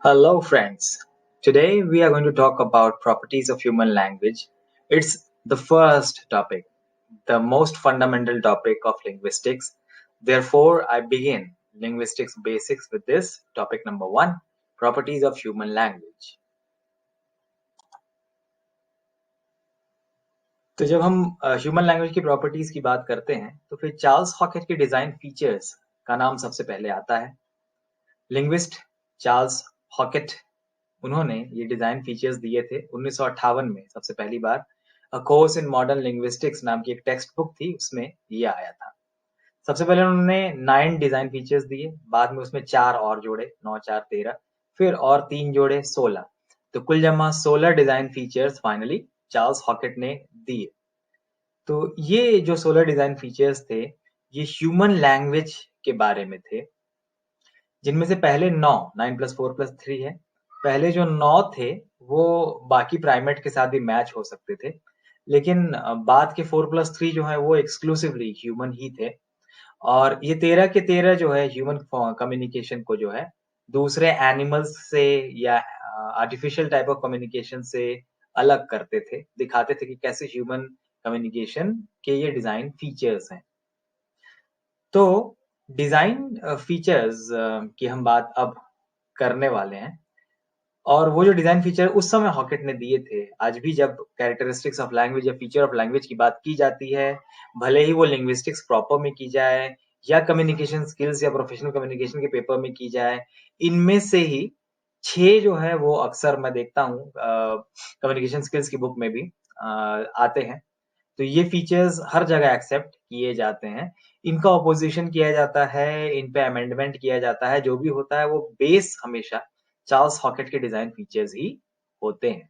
Hello, friends. Today we are going to talk about properties of human language. It's the first topic, the most fundamental topic of linguistics. Therefore, I begin linguistics basics with this topic number one, properties of human language. तो जब हम human language की properties की बात करते हैं तो फिर चार्ल्स हॉकेट के डिजाइन फीचर्स का नाम सबसे पहले आता है। लिंग्विस्ट चार्ल्स हॉकेट, उन्होंने ये डिजाइन फीचर्स दिए थे 1958 में सबसे पहली बार। A course in modern linguistics नाम की एक टेक्स्ट बुक थी, उसमें ये आया था। सबसे पहले उन्होंने 9 डिजाइन फीचर्स दिए, बाद में उसमें 4 और जोड़े, 9 4 13, फिर और 3 जोड़े 16, तो कुल जमा 16 डिजाइन फीचर्स फाइनली चार्ल्स हॉकेट ने दिए। तो ये जो 16 डिजाइन फीचर्स थे, ये ह्यूमन लैंग्वेज के बारे में थे, जिनमें से पहले 9 प्लस 4 प्लस 3 है। पहले जो 9 थे वो बाकी प्राइमेट के साथ भी मैच हो सकते थे, लेकिन बाद के 4 प्लस 3 जो है वो एक्सक्लूसिवली ह्यूमन ही थे। और ये 13 के 13 जो है ह्यूमन कम्युनिकेशन को जो है दूसरे एनिमल्स से या आर्टिफिशियल टाइप ऑफ कम्युनिकेशन से अलग करते थे, दिखाते थे कि कैसे ह्यूमन कम्युनिकेशन के ये डिजाइन फीचर्स हैं। तो डिजाइन फीचर्स की हम बात अब करने वाले हैं, और वो जो डिजाइन फीचर उस समय हॉकेट ने दिए थे, आज भी जब कैरेक्टरिस्टिक्स ऑफ लैंग्वेज या फीचर ऑफ लैंग्वेज की बात की जाती है, भले ही वो लिंग्विस्टिक्स प्रॉपर में की जाए या कम्युनिकेशन स्किल्स या प्रोफेशनल कम्युनिकेशन के पेपर में की जाए, इनमें से ही 6 जो है वो अक्सर मैं देखता हूँ कम्युनिकेशन स्किल्स की बुक में भी आते हैं। तो ये फीचर्स हर जगह एक्सेप्ट किए जाते हैं, इनका ऑपोजिशन किया जाता है, इन पे अमेंडमेंट किया जाता है, जो भी होता है वो बेस हमेशा चार्ल्स हॉकेट के डिजाइन फीचर्स ही होते हैं।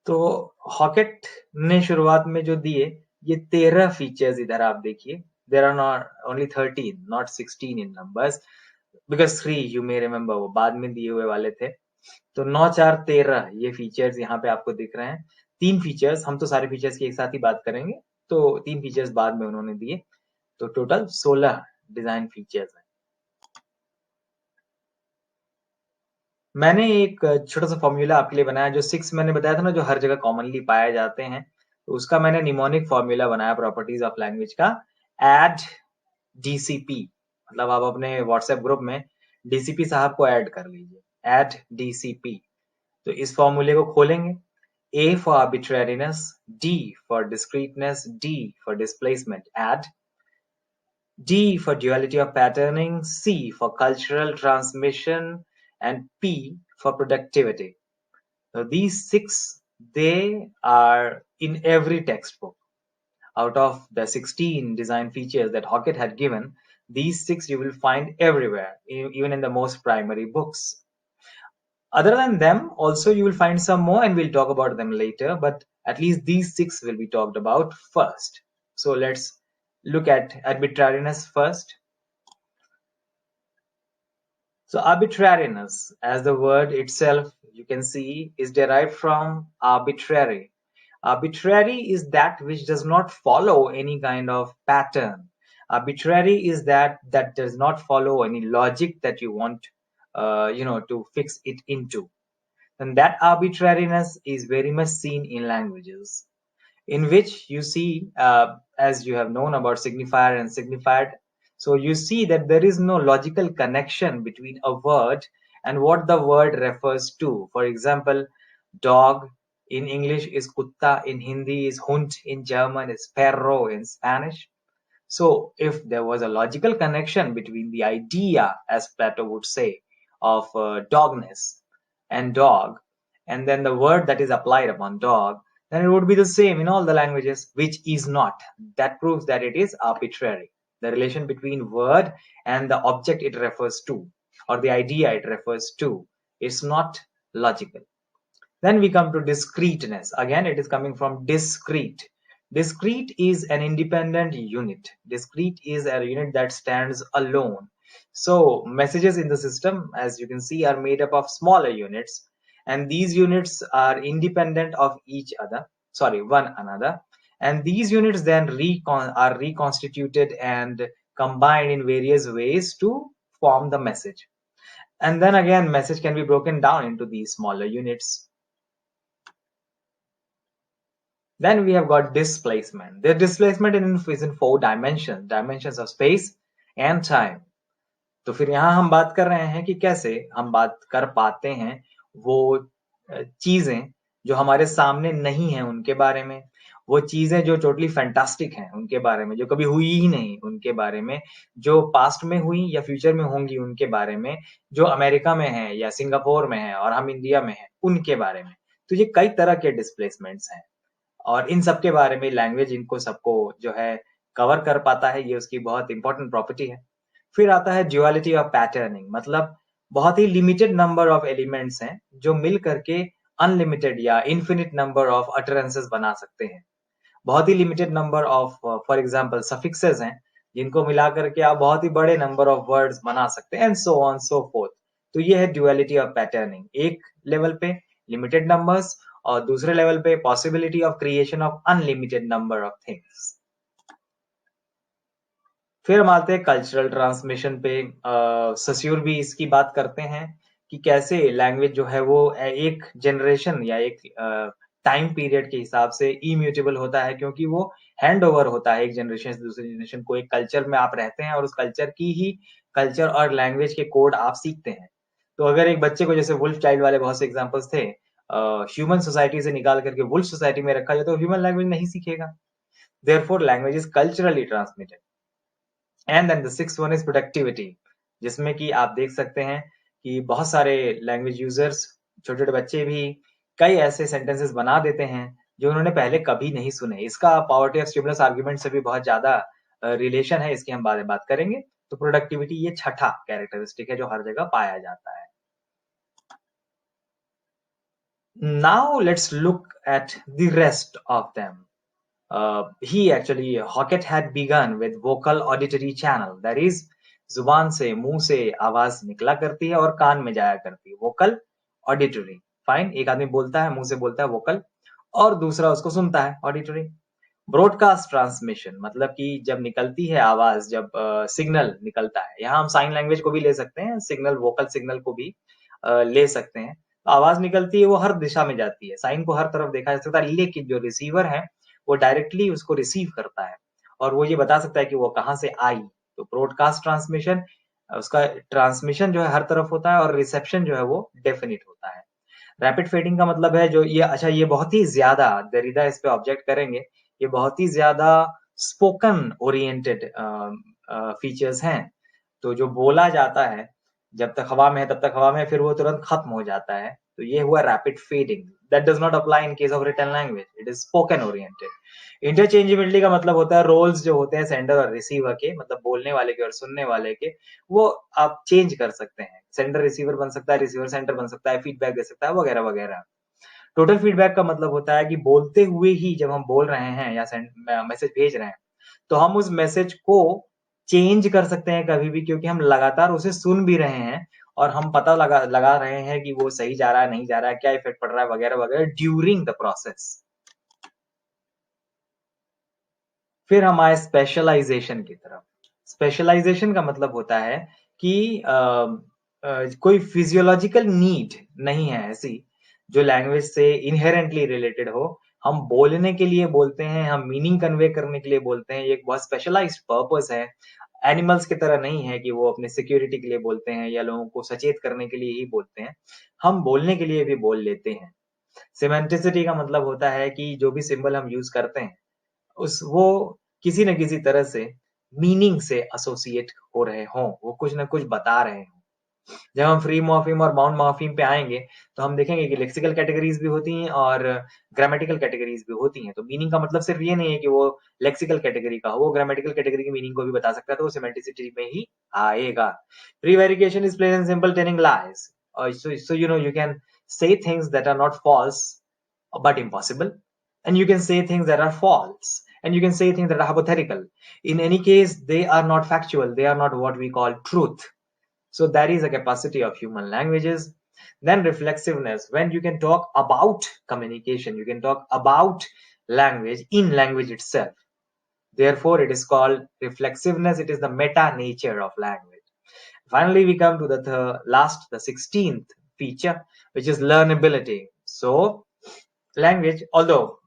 तो हॉकेट ने शुरुआत में जो दिए ये 13 फीचर्स, इधर आप देखिए, there are not only 13 not 16 in numbers, because 3 you may remember वो बाद में दिए हुए वाले थे। तो 9 4 13 ये फीचर्स यहाँ पे आपको दिख रहे हैं। 3 फीचर्स, हम तो सारे फीचर्स की एक साथ ही बात करेंगे, तो 3 फीचर्स बाद में उन्होंने दिए, तो टोटल 16 डिजाइन फीचर्स हैं। मैंने एक छोटा सा फॉर्मूला आपके लिए बनाया, जो 6 मैंने बताया था ना, जो हर जगह कॉमनली पाए जाते हैं, तो उसका मैंने निमोनिक फॉर्मूला बनाया प्रॉपर्टीज ऑफ लैंग्वेज का, एड डीसीपी। मतलब आप अपने व्हाट्सएप ग्रुप में डीसीपी साहब को ऐड कर लीजिए, एड डीसीपी। तो इस फॉर्मूले को खोलेंगे, A for arbitrariness, D for discreteness, D for displacement, add, D for duality of patterning, C for cultural transmission, and P for productivity. So these 6, they are in every textbook. Out of the 16 design features that Hockett had given, these 6 you will find everywhere, even in the most primary books. Other than them, also you will find some more, and we'll talk about them later, but at least these 6 will be talked about first. So let's look at arbitrariness first. So arbitrariness, as the word itself you can see, is derived from arbitrary. Arbitrary is that which does not follow any kind of pattern. Arbitrary is that does not follow any logic that you want to fix it into. And that arbitrariness is very much seen in languages, in which you see, as you have known about signifier and signified, so you see that there is no logical connection between a word and what the word refers to. For example, dog in English is kutta, in Hindi is hund, in German is perro, in Spanish. So if there was a logical connection between the idea, as Plato would say, of dogness and dog, and then the word that is applied upon dog, then it would be the same in all the languages, which is not. That proves that it is arbitrary. The relation between word and the object it refers to, or the idea it refers to, is not logical. Then we come to discreteness. Again, it is coming from discrete. Discrete is an independent unit. Discrete is a unit that stands alone. So messages in the system, as you can see, are made up of smaller units, and these units are independent of one another. And these units then are reconstituted and combined in various ways to form the message. And then again, message can be broken down into these smaller units. Then we have got displacement. The displacement is in 4 dimensions of space and time. तो फिर यहाँ हम बात कर रहे हैं कि कैसे हम बात कर पाते हैं वो चीजें जो हमारे सामने नहीं है उनके बारे में, वो चीजें जो टोटली फैंटास्टिक हैं उनके बारे में, जो कभी हुई ही नहीं उनके बारे में, जो पास्ट में हुई या फ्यूचर में होंगी उनके बारे में, जो अमेरिका में है या सिंगापुर में है और हम इंडिया में हैं उनके बारे में। तो ये कई तरह के डिस्प्लेसमेंट्स हैं और इन सब के बारे में लैंग्वेज इनको सबको जो है कवर कर पाता है, ये उसकी बहुत इंपॉर्टेंट प्रॉपर्टी है। फिर आता है ड्युअलिटी ऑफ पैटर्निंग, मतलब बहुत ही लिमिटेड नंबर ऑफ एलिमेंट्स हैं जो मिल करके अनलिमिटेड या इन्फिनिट नंबर ऑफ अटरेंसेस बना सकते हैं। बहुत ही limited number of for example suffixes हैं जिनको मिला करके आप बहुत ही बड़े नंबर ऑफ वर्ड्स बना सकते हैं and so on so fourth. तो ये है ड्युअलिटी ऑफ पैटर्निंग, एक लेवल पे लिमिटेड नंबर्स और दूसरे लेवल पे possibility of creation of unlimited number of things. फिर हम आते हैं कल्चरल ट्रांसमिशन पे। सस्यूर भी इसकी बात करते हैं कि कैसे लैंग्वेज जो है वो एक जनरेशन या एक टाइम पीरियड के हिसाब से इम्यूटेबल होता है, क्योंकि वो हैंड ओवर होता है एक जनरेशन से दूसरी जनरेशन को। एक कल्चर में आप रहते हैं और उस कल्चर की ही कल्चर और लैंग्वेज के कोड आप सीखते हैं। तो अगर एक बच्चे को, जैसे वुल्फ चाइल्ड वाले बहुत से एग्जांपल्स थे, ह्यूमन सोसाइटी से निकाल करके वुल्फ सोसाइटी में रखा जाए तो ह्यूमन लैंग्वेज नहीं सीखेगा। Therefore language is culturally transmitted. And then the sixth one is productivity, जिसमें कि आप देख सकते हैं कि बहुत सारे लैंग्वेज यूजर्स, छोटे छोटे बच्चे भी कई ऐसे सेंटेंसेस बना देते हैं जो उन्होंने पहले कभी नहीं सुने। इसका पावर्टी ऑफ स्टिमुलस आर्गुमेंट से भी बहुत ज्यादा रिलेशन है, इसकी हम बात करेंगे। तो प्रोडक्टिविटी ये छठा कैरेक्टरिस्टिक है जो हर जगह पाया जाता है। Now let's look at the rest of them. Hockett had begun with vocal auditory channel, that is, जुबान से, मुंह से आवाज निकला करती है और कान में जाया करती है। Vocal auditory, fine. एक आदमी बोलता है, मुंह से बोलता है वोकल, और दूसरा उसको सुनता है, ऑडिटरी। ब्रॉडकास्ट ट्रांसमिशन, मतलब कि जब निकलती है आवाज, जब सिग्नल निकलता है, यहाँ हम साइन लैंग्वेज को भी ले सकते हैं, सिग्नल, वोकल सिग्नल को भी ले सकते हैं। तो आवाज निकलती है, वो हर दिशा में जाती है, साइन को हर तरफ देखा जा सकता है, लेकिन जो रिसीवर है वो डायरेक्टली उसको रिसीव करता है और वो ये बता सकता है कि वो कहाँ से आई। तो ब्रॉडकास्ट ट्रांसमिशन, उसका ट्रांसमिशन जो है हर तरफ होता है और रिसेप्शन जो है वो डेफिनिट होता है। रैपिड फेडिंग का मतलब है जो ये, अच्छा, ये बहुत ही ज्यादा, दरिदा इस पे ऑब्जेक्ट करेंगे, ये बहुत ही ज्यादा स्पोकन ओरिएंटेड फीचर्स हैं। तो जो बोला जाता है जब तक हवा में है तब तक हवा में है, फिर वो तुरंत खत्म हो जाता है। तो ये हुआ rapid fading. That does not apply in case of written language, it is spoken oriented. Interchangeability का मतलब होता है रोल्स जो होते हैं सेंडर और रिसीवर के, मतलब बोलने वाले के और सुनने वाले के, वो आप चेंज कर सकते हैं। सेंडर रिसीवर बन सकता है, रिसीवर सेंडर बन सकता है, फीडबैक दे सकता है, वगैरह वगैरह। टोटल फीडबैक का मतलब होता है कि बोलते हुए ही जब हम बोल रहे हैं या मैसेज भेज रहे हैं तो हम उस मैसेज को चेंज कर सकते हैं कभी भी, क्योंकि हम लगातार उसे सुन भी रहे हैं और हम पता लगा रहे हैं कि वो सही जा रहा है, नहीं जा रहा है, क्या इफेक्ट पड़ रहा है, वगैरह वगैरह, ड्यूरिंग द प्रोसेस। फिर हम आए स्पेशलाइजेशन की तरफ। स्पेशलाइजेशन का मतलब होता है कि कोई फिजियोलॉजिकल नीड नहीं है ऐसी जो लैंग्वेज से इनहेरेंटली रिलेटेड हो। हम बोलने के लिए बोलते हैं, हम मीनिंग कन्वे करने के लिए बोलते हैं, ये एक बहुत स्पेशलाइज्ड पर्पस है। एनिमल्स की तरह नहीं है कि वो अपने सिक्योरिटी के लिए बोलते हैं या लोगों को सचेत करने के लिए ही बोलते हैं, हम बोलने के लिए भी बोल लेते हैं। सिमेंटिसिटी का मतलब होता है कि जो भी सिंबल हम यूज करते हैं उस वो किसी न किसी तरह से मीनिंग से एसोसिएट हो रहे हों, वो कुछ न कुछ बता रहे हों। जब हम फ्री मॉर्फीम और बाउंड मॉर्फीम पे आएंगे तो हम देखेंगे कि लेक्सिकल कैटेगरीज भी होती हैं और ग्रामेटिकल कैटेगरीज भी होती हैं। तो मीनिंग का मतलब सिर्फ ये नहीं है कि वो लेक्सिकल कैटेगरी का हो, वो ग्रामेटिकल कैटेगरी की मीनिंग को भी बता सकता है, तो वो सिमेंटिसिटी में ही आएगा। Prevarication is plain and simple telling lies. So you can say things that are not false but impossible, and you can say things that are false, and you can say things that are hypothetical. In any case, they are not factual, they are not what we call truth. So that is a capacity of human languages. Then reflexiveness, when you can talk about communication, you can talk about language in language itself. Therefore it is called reflexiveness, it is the meta nature of language. Finally, we come to the the 16th feature, which is learnability. So language, although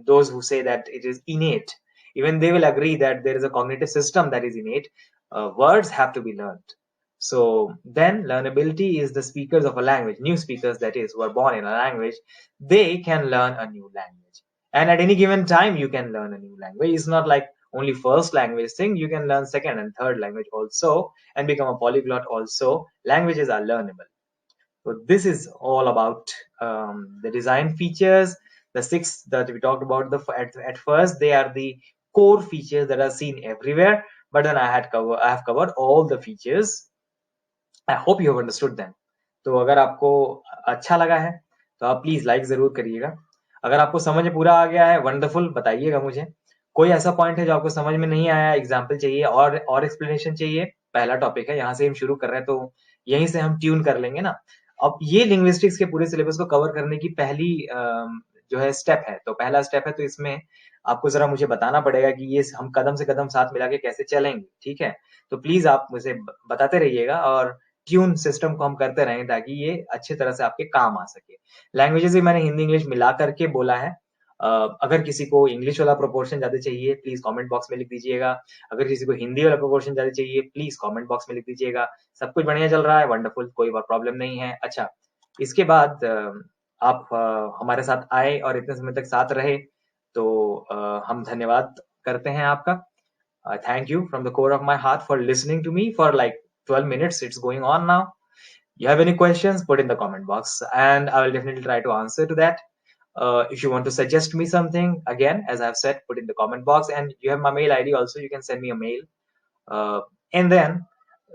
those who say that it is innate, even they will agree that there is a cognitive system that is innate. Words have to be learned. So then learnability is the speakers of a language, new speakers that is, who are born in a language, they can learn a new language. And at any given time, you can learn a new language. It's not like only first language thing. You can learn second and third language also and become a polyglot also. Languages are learnable. So this is all about the design features. The six that we talked about at first, they are the core features that are seen everywhere. But then I have covered all the features. I hope you have understood them. तो अगर आपको अच्छा लगा है तो आप please like जरूर करिएगा. अगर आपको समझ में पूरा आ गया है, वंडरफुल, बताइएगा मुझे. कोई ऐसा पॉइंट है जो आपको समझ में नहीं आया, एग्जाम्पल चाहिए और एक्सप्लेनेशन चाहिए, पहला टॉपिक है, यहाँ से हम शुरू कर रहे हैं तो यहीं से हम ट्यून कर लेंगे ना. अब ये लिंग्विस्टिक्स के पूरे सिलेबस को कवर करने की पहली जो है स्टेप है. तो पहला स्टेप है, तो इसमें आपको जरा मुझे बताना पड़ेगा कि ये हम कदम से कदम साथ मिला के कैसे चलेंगे. ठीक है, तो प्लीज आप मुझे बताते रहिएगा और ट्यून सिस्टम को हम करते रहें ताकि ये अच्छे तरह से आपके काम आ सके. लैंग्वेजेस भी मैंने हिंदी इंग्लिश मिला करके बोला है. अगर किसी को इंग्लिश वाला प्रोपोर्शन ज्यादा चाहिए, प्लीज कमेंट बॉक्स में लिख दीजिएगा. अगर किसी को हिंदी वाला प्रोपोर्शन ज्यादा चाहिए, प्लीज कमेंट बॉक्स में लिख दीजिएगा. सब कुछ बढ़िया चल रहा है, वंडरफुल, कोई प्रॉब्लम नहीं है. अच्छा, इसके बाद आप हमारे साथ आए और इतने समय तक साथ रहे, तो हम धन्यवाद करते हैं आपका. Thank you from the core of my heart for listening to me for like 12 minutes. It's going on now. You have any questions, put in the comment box and I will definitely try to answer to that. If you want to suggest me something, again, as I've said, put in the comment box, and you have my mail ID also. You can send me a mail. And then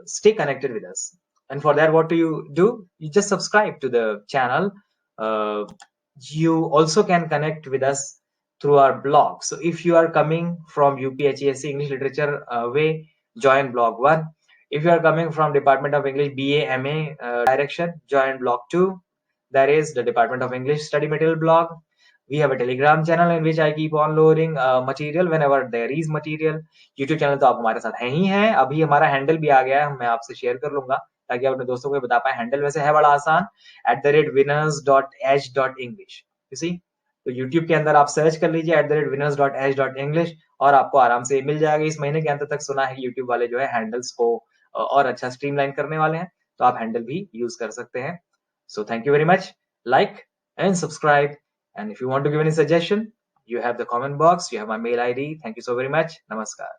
stay connected with us. And for that, what do? You just subscribe to the channel. You also can connect with us through our blog. So if you are coming from UPHESC English Literature way, join blog 1. If you are coming from Department of English BA MA direction, join blog 2. That is the Department of English Study Material blog. We have a Telegram channel in which I keep on loading material whenever there is material. YouTube channel तो आप हमारे साथ हैं ही हैं. अभी हमारा handle भी आ गया है, मैं आपसे शेयर कर लूंगा ताकि आप अपने दोस्तों को बता पाए. हैंडल वैसे है बड़ा आसान, @winners.h.english. You see, तो YouTube के अंदर आप सर्च कर लीजिए @winners.h.english और आपको आराम से मिल जाएगा. इस महीने के अंत तक सुना है कि YouTube वाले जो है हैंडल्स को और अच्छा स्ट्रीमलाइन करने वाले हैं, तो आप हैंडल भी यूज कर सकते हैं. So thank you very much. Like and subscribe. And if you want to give any suggestion, you have the comment box, you have my mail ID. Thank you so very much. Namaskar.